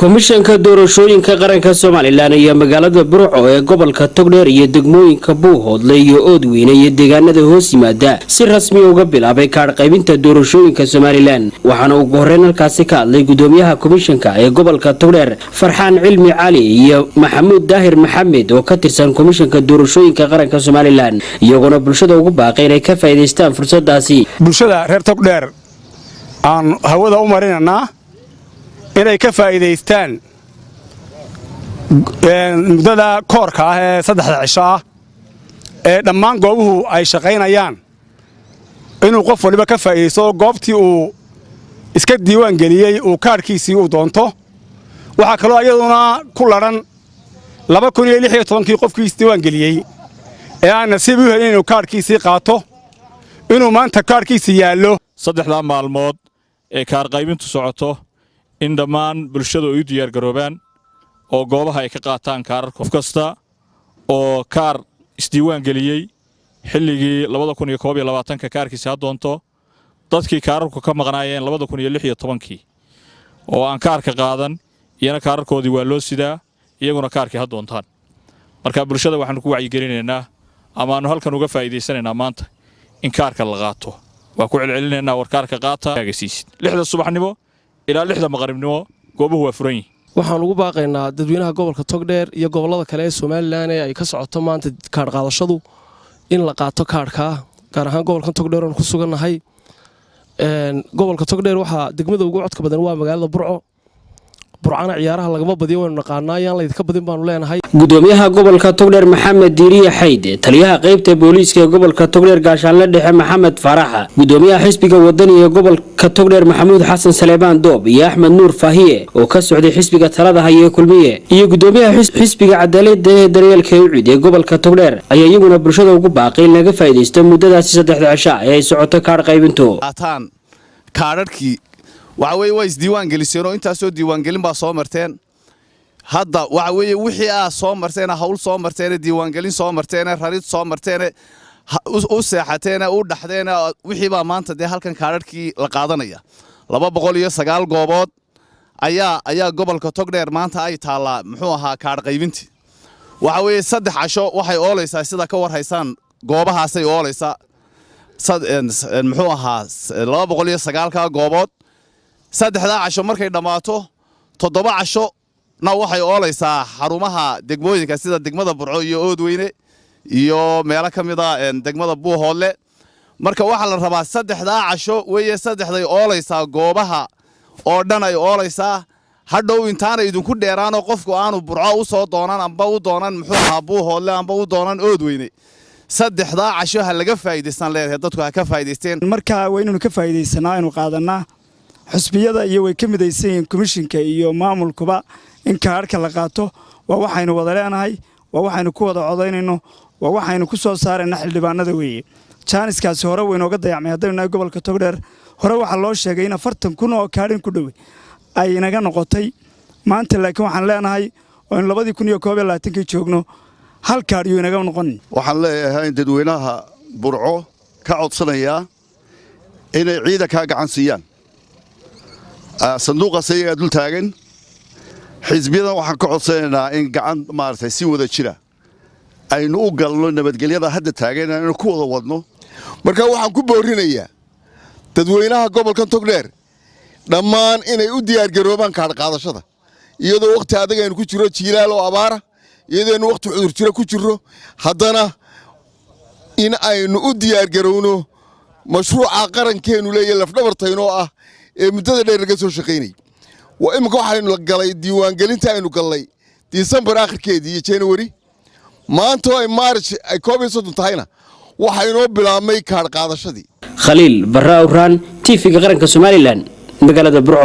komishanka doorashooyinka qaranka Soomaaliland iyo magaalada Burco ee gobolka Togdheer iyo degmooyinka Buuhoodle iyo Oodweyne iyo deegaanada hoos yimaada si rasmi uga bilaabay kaar qaybinta doorashooyinka Soomaaliland waxaana ugu horreyn halkaasi ka hadlay gudoomiyaha komishanka ee gobolka Togdheer Farxaan Cilmi Cali iyo Maxamuud Daahir Maxamed oo ka tirsan komishanka doorashooyinka qaranka Soomaaliland iyagoo bulshada ugu baaqay inay ka faa'iideystaan fursadaasi bulshada reer Togdheer aan hawada u marinana inay ka faa'iideystaan mudada koorka ah ee 3 cisho ah ee dhammaan goobuhu ay shaqaynayaan inuu qof waliba ka faa'iideysto goobtii uu iska diiwaan galiyay uu kaarkiisii u doonto waxa kale oo iyaduna ku laran 2016 qofkii diiwaan galiyay ee aan nasiib u helin inuu kaarkiisii qaato inuu maanta kaarkiisii yaalo 3 maalmood ee kaar qaybintu socoto in dhammaan bulshada ay u diyaar garoobaan oo goobaha ay ka qaataan kaarar qof kasta oo kaar isdiiwaan galiyay xilligii 2021 kaarkiisa ha doonto dadkii kaararku ka maqnaayeen 2016 oo aan kaarka qaadan iyana kaararkoodii waa loo sidaa iyaguna kaarkii ha doontaan marka bulshada waxaan ku wacyi gelinaynaa ama aanu halkan uga faa'iideysanaynaa maanta in kaarka la qaato waa ku celcelinaynaa war kaarka qaata agasiisid 6 subaxnimo ilaa 6 maqribnimo goobuhu waa furan yihiin waxaan ugu baaqaynaa dadweynaha gobolka Togdheer iyo gobolada kale ee Soomaaliland ee ay ka socoto maanta kaar qaadashadu in la qaato kaarka gaar ahaan gobolka Togdheer oo ku sugannahay gobolka Togdheer waxa degmada ugu codka badan waa magaalada Burco burcana ciyaaraha lagama badiyo waan naqaanayaan la idinka badin baanu leenahay gudoomiyaha gobolka Togdheer Maxamed Diiriye Xayde taliyaha qaybta booliiska ee gobolka Togdheer gaashaanle dhexe Maxamed Faraxa gudoomiyaha xisbiga wadaniga ee gobolka Togdheer Maxamuud Xasan Saleebaan Doob iyo Axmed Nuur Faahiye oo ka socday xisbiga talada haya kulmiye iyo gudoomiyaha xisbiga cadaaladda ee daryeelka ucid ee gobolka Togdheer ayaa iyaguna bulshada ugu baaqay in laga faa'iideysto muddadaasi 3 cisho ee ay socoto kaar qaybintu kaararkii waxa weeye way isdiiwaan geliseen oo intaas soo diiwaan gelin baa soo marteen hadda waxa weeye wixii soo marteen hawl soo marteen diiwaan gelin soo marteen rarid soo marteen u seexateen u dhaxdeen wixii baa maanta halkan kaararkii la qaadanaya 209 goobood ayaa gobolka Togdheer maanta ay taala muxuu ahaa kaar qaybintii waxa weeye 3 casho waxay oolaysaa sida ka war haysan goobahaas ay oolaysaa muxuu ahaa 209 goobood 3 casho markay dhamaato 7 casho na waxay oolaysaa xarumaha degmooyinka sida degmada Burco iyo Oodweyne iyo meelo kamida degmada Buuhoodle marka waxa la rabaa 3 casho weeye 3day oolaysaa goobaha oo dhan ay oolaysaa hadhow intaana idinku dheeraano qofku aanu Burco u soo doonan amba u doonan muxuu ahaa Buuhoodle amba u doonan Oodweyne 3 casho ha laga faa'iideysan leeyahay dadku ha ka faa'iideysteen marka waa inuu ka faa'iideysanaa inuu qaadanaa xusbiyada iyo way ka midaysan yihiin komishanka iyo maamulkuba in kaarka la qaato waa waxaynu wada leenahay waa waxaynu ku wada codaynayno waa waxaynu ku soo saarayna xildhibaanada weeye jaaniskaasi hore way inooga dayacmay haddana gobolka Togdheer hore waxa loo sheegay in 40,000 oo kaarin ku dhow ay inaga noqotay maanta laakiin waxaan leenahay oo in 2021 joogno hal kaar iyo inaga noqon waxaan leeyahay dadweynaha Burco ka codsanaya inay ciida ka gacan siiyaan sanduuqa sayaga dul taagan xisbiyada waxaan ka codsanaynaa in gacan maartay si wada jira aynu u galno nabadgelyada hadda taagan inaan ku wada wadno marka waxaan ku boorinayaa dadweynaha gobolka Togdheer dhammaan inay u diyaar garoobaan kaar qaadashada iyadoo waqti adag aynu ku jiro jiilaal oo abaara iyadoo waqti cudur jira ku jiro haddana in aynu u diyaar garowno mashruuca qarankeenu leeyahay lafdhabartayno ah ee muddada dheer laga soo shaqeynay waa imika waxaynu la galay diiwaan gelinta aynu galnay December aakhirkeedii iyo January maanta ay March ay 30 tahayna waxaynu bilaabmay kaar qaadashadii Khaliil Barra Awraan TV-ga qaranka Soomaaliland magaalada Burco.